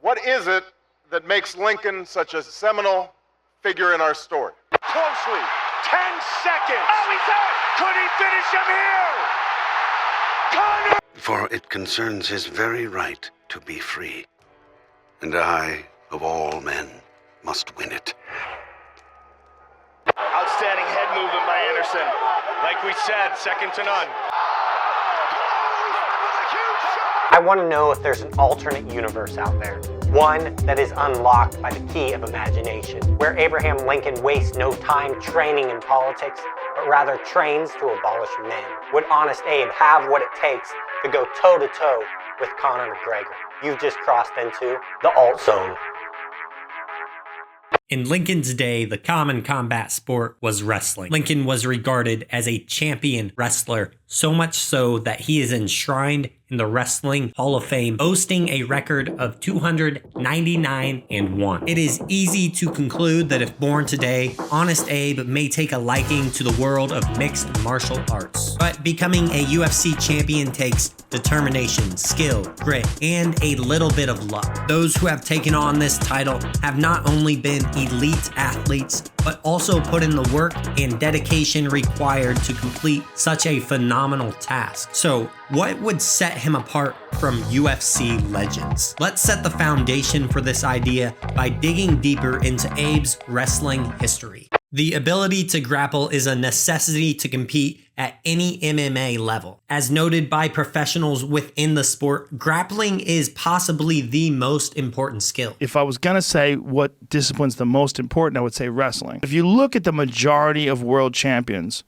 What is it that makes Lincoln such a seminal figure in our story? Closely, 10 seconds. Oh, he's out. Could he finish him here? Conor! For it concerns his very right to be free. And I, of all men, must win it. Outstanding head movement by Anderson. Like we said, second to none. I want to know if there's an alternate universe out there. One that is unlocked by the key of imagination, where Abraham Lincoln wastes no time training in politics, but rather trains to abolish men. Would Honest Abe have what it takes to go toe-to-toe with Conor McGregor? You've just crossed into the Alt Zone. In Lincoln's day, the common combat sport was wrestling. Lincoln was regarded as a champion wrestler, so much so that he is enshrined in the Wrestling Hall of Fame, boasting a record of 299-1. It is easy to conclude that if born today, Honest Abe may take a liking to the world of mixed martial arts. But becoming a UFC champion takes determination, skill, grit, and a little bit of luck. Those who have taken on this title have not only been elite athletes, but also put in the work and dedication required to complete such a phenomenal task. So, what would set him apart from UFC legends? Let's set the foundation for this idea by digging deeper into Abe's wrestling history. The ability to grapple is a necessity to compete at any MMA level. As noted by professionals within the sport, grappling is possibly the most important skill. If I was going to say what discipline's the most important, I would say wrestling. If you look at the majority of world champions,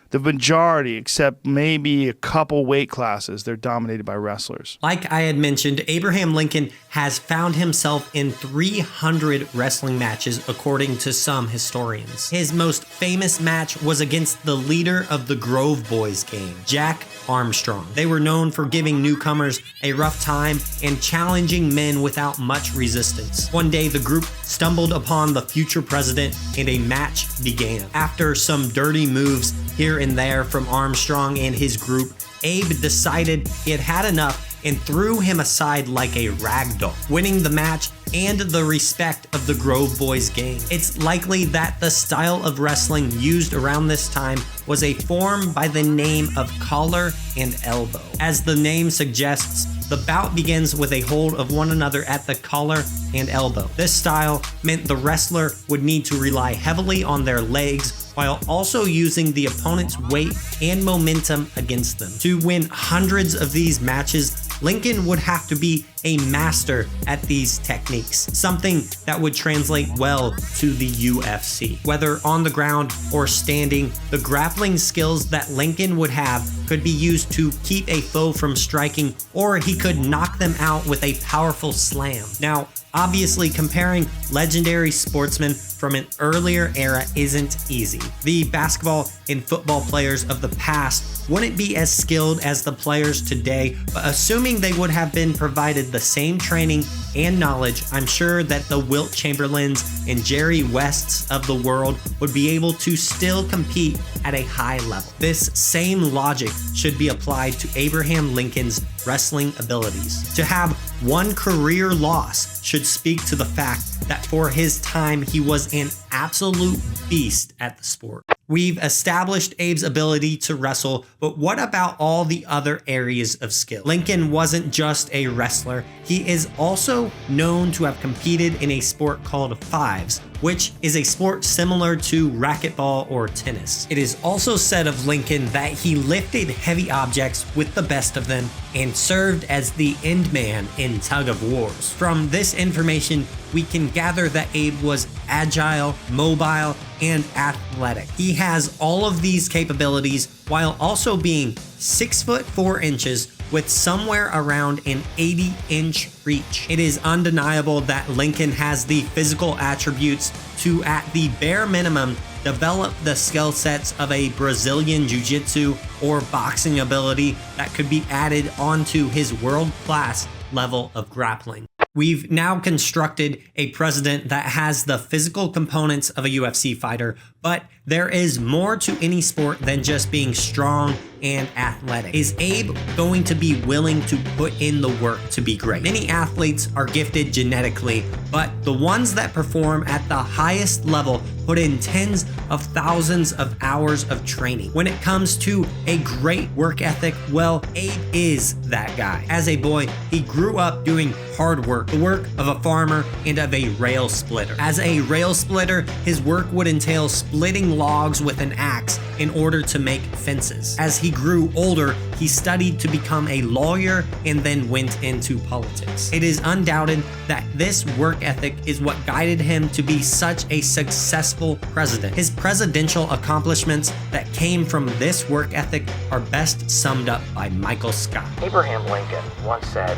the majority, except maybe a couple weight classes, they're dominated by wrestlers. Like I had mentioned, Abraham Lincoln has found himself in 300 wrestling matches, according to some historians. His most famous match was against the leader of the Grove Boys gang, Jack Armstrong. They were known for giving newcomers a rough time and challenging men without much resistance. One day, the group stumbled upon the future president and a match began. After some dirty moves here and there from Armstrong and his group, Abe decided he had had enough and threw him aside like a ragdoll, winning the match and the respect of the Grove Boys gang. It's likely that the style of wrestling used around this time was a form by the name of collar and elbow. As the name suggests, the bout begins with a hold of one another at the collar and elbow. This style meant the wrestler would need to rely heavily on their legs while also using the opponent's weight and momentum against them. To win hundreds of these matches, Lincoln would have to be a master at these techniques, something that would translate well to the UFC. Whether on the ground or standing, the grappling skills that Lincoln would have could be used to keep a foe from striking, or he could knock them out with a powerful slam. Now, obviously, comparing legendary sportsmen from an earlier era isn't easy. The basketball and football players of the past wouldn't be as skilled as the players today, but assuming they would have been provided the same training and knowledge, I'm sure that the Wilt Chamberlains and Jerry Wests of the world would be able to still compete at a high level. This same logic should be applied to Abraham Lincoln's wrestling abilities. To have one career loss should speak to the fact that for his time, he was an absolute beast at the sport. We've established Abe's ability to wrestle, but what about all the other areas of skill? Lincoln wasn't just a wrestler. He is also known to have competed in a sport called fives, which is a sport similar to racquetball or tennis. It is also said of Lincoln that he lifted heavy objects with the best of them and served as the end man in tug of wars. From this information, we can gather that Abe was agile, mobile, and athletic. He has all of these capabilities while also being 6'4" with somewhere around an 80-inch reach. It is undeniable that Lincoln has the physical attributes to, at the bare minimum, develop the skill sets of a Brazilian jiu-jitsu or boxing ability that could be added onto his world-class level of grappling. We've now constructed a president that has the physical components of a UFC fighter, But there is more to any sport than just being strong and athletic. Is Abe going to be willing to put in the work to be great? Many athletes are gifted genetically, but the ones that perform at the highest level put in tens of thousands of hours of training. When it comes to a great work ethic, well, Abe is that guy. As a boy, he grew up doing hard work, the work of a farmer and of a rail splitter. As a rail splitter, his work would entail splitting logs with an axe in order to make fences. As he grew older, he studied to become a lawyer and then went into politics. It is undoubted that this work ethic is what guided him to be such a successful president. His presidential accomplishments that came from this work ethic are best summed up by Michael Scott. Abraham Lincoln once said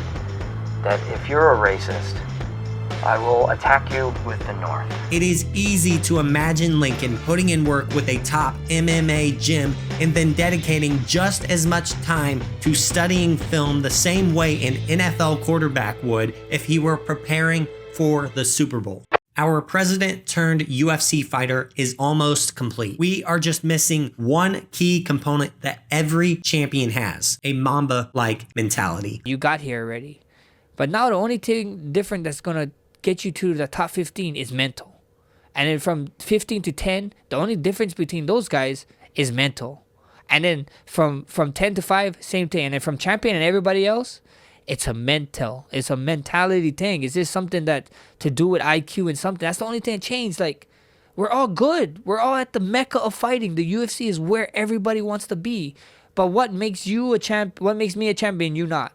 that if you're a racist, I will attack you with the North. It is easy to imagine Lincoln putting in work with a top MMA gym and then dedicating just as much time to studying film the same way an NFL quarterback would if he were preparing for the Super Bowl. Our president turned UFC fighter is almost complete. We are just missing one key component that every champion has, a Mamba-like mentality. You got here already. But now the only thing different that's going to get you to the top 15 is mental. And then from 15 to 10, the only difference between those guys is mental. And then from 10 to 5, same thing. And then from champion and everybody else, it's a mentality thing. Is this something that to do with IQ and something? That's the only thing that changed. Like, we're all good. We're all at the mecca of fighting. The UFC is where everybody wants to be. But what makes you a champ? What makes me a champion? You not.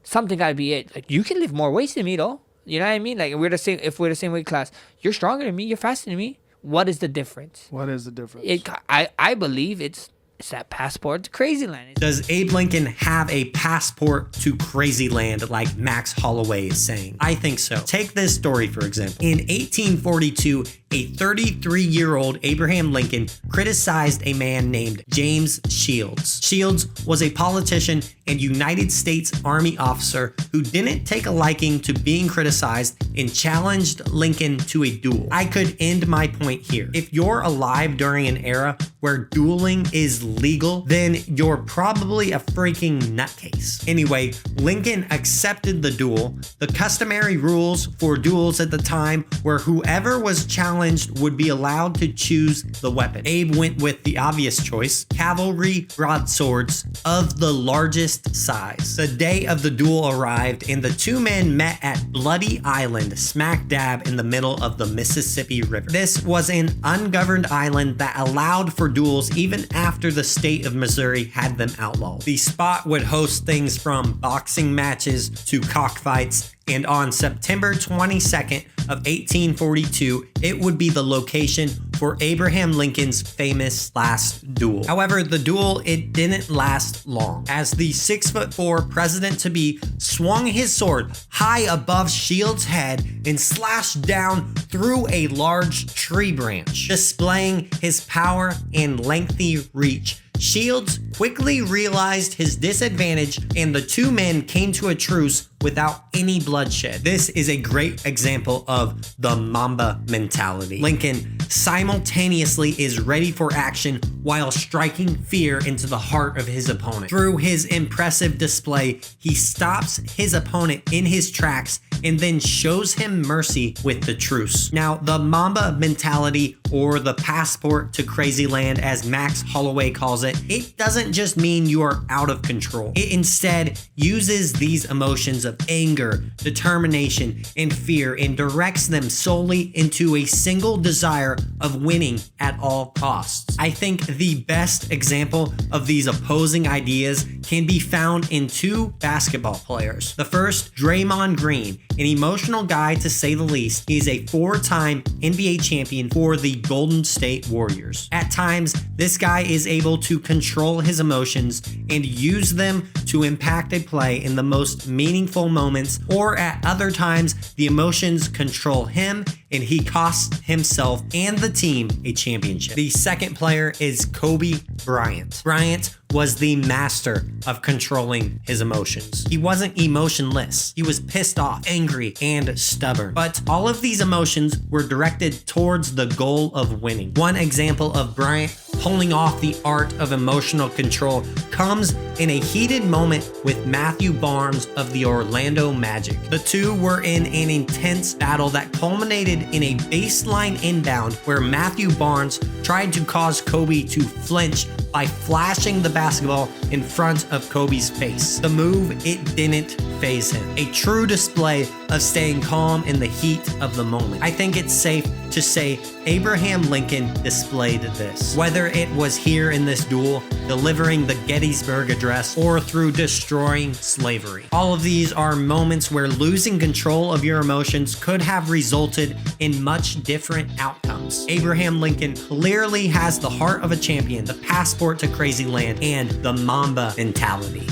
Something gotta be it. Like, you can lift more weights than me though. You know what I mean? Like, we're the same. If we're the same weight class, you're stronger than me. You're faster than me. What is the difference? What is the difference? I believe it's that passport to crazy land. Does Abe Lincoln have a passport to crazy land like Max Holloway is saying? I think so. Take this story, for example. In 1842, a 33-year-old Abraham Lincoln criticized a man named James Shields. Shields was a politician and United States Army officer who didn't take a liking to being criticized and challenged Lincoln to a duel. I could end my point here. If you're alive during an era where dueling is legal, then you're probably a freaking nutcase. Anyway, Lincoln accepted the duel. The customary rules for duels at the time were whoever was challenged would be allowed to choose the weapon. Abe went with the obvious choice, cavalry broadswords of the largest size. The day of the duel arrived and the two men met at Bloody Island, smack dab in the middle of the Mississippi River. This was an ungoverned island that allowed for duels even after the state of Missouri had them outlawed. The spot would host things from boxing matches to cockfights, and on September 22nd of 1842, it would be the location for Abraham Lincoln's famous last duel. However, the duel, it didn't last long, as the 6'4" president-to-be swung his sword high above Shields' head and slashed down through a large tree branch, displaying his power and lengthy reach. Shields quickly realized his disadvantage and the two men came to a truce without any bloodshed. This is a great example of the Mamba mentality. Lincoln simultaneously is ready for action while striking fear into the heart of his opponent. Through his impressive display, he stops his opponent in his tracks and then shows him mercy with the truce. Now, the Mamba mentality, or the passport to crazy land as Max Holloway calls it, it doesn't just mean you are out of control. It instead uses these emotions of anger, determination, and fear and directs them solely into a single desire of winning at all costs. I think the best example of these opposing ideas can be found in two basketball players. The first, Draymond Green, an emotional guy to say the least. He is a 4-time NBA champion for the Golden State Warriors. At times, this guy is able to control his emotions and use them to impact a play in the most meaningful moments, or at other times, the emotions control him and he costs himself and the team a championship. The second player is Kobe Bryant. Bryant was the master of controlling his emotions. He wasn't emotionless. He was pissed off, angry, and stubborn. But all of these emotions were directed towards the goal of winning. One example of Bryant pulling off the art of emotional control comes in a heated moment with Matthew Barnes of the Orlando Magic. The two were in an intense battle that culminated in a baseline inbound where Matthew Barnes tried to cause Kobe to flinch by flashing the basketball in front of Kobe's face. The move, it didn't faze him. A true display of staying calm in the heat of the moment. I think it's safe to say Abraham Lincoln displayed this. Whether it was here in this duel, delivering the Gettysburg Address, or through destroying slavery. All of these are moments where losing control of your emotions could have resulted in much different outcomes. Abraham Lincoln clearly has the heart of a champion, the passport to crazy land, and the Mamba mentality.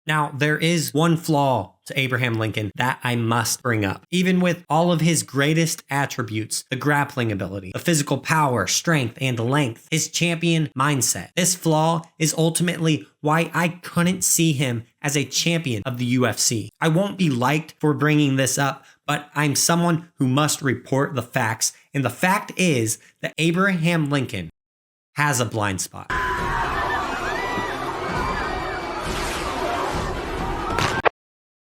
Now, there is one flaw to Abraham Lincoln that I must bring up. Even with all of his greatest attributes, the grappling ability, the physical power, strength, and length, his champion mindset. This flaw is ultimately why I couldn't see him as a champion of the UFC. I won't be liked for bringing this up, but I'm someone who must report the facts, and the fact is that Abraham Lincoln has a blind spot.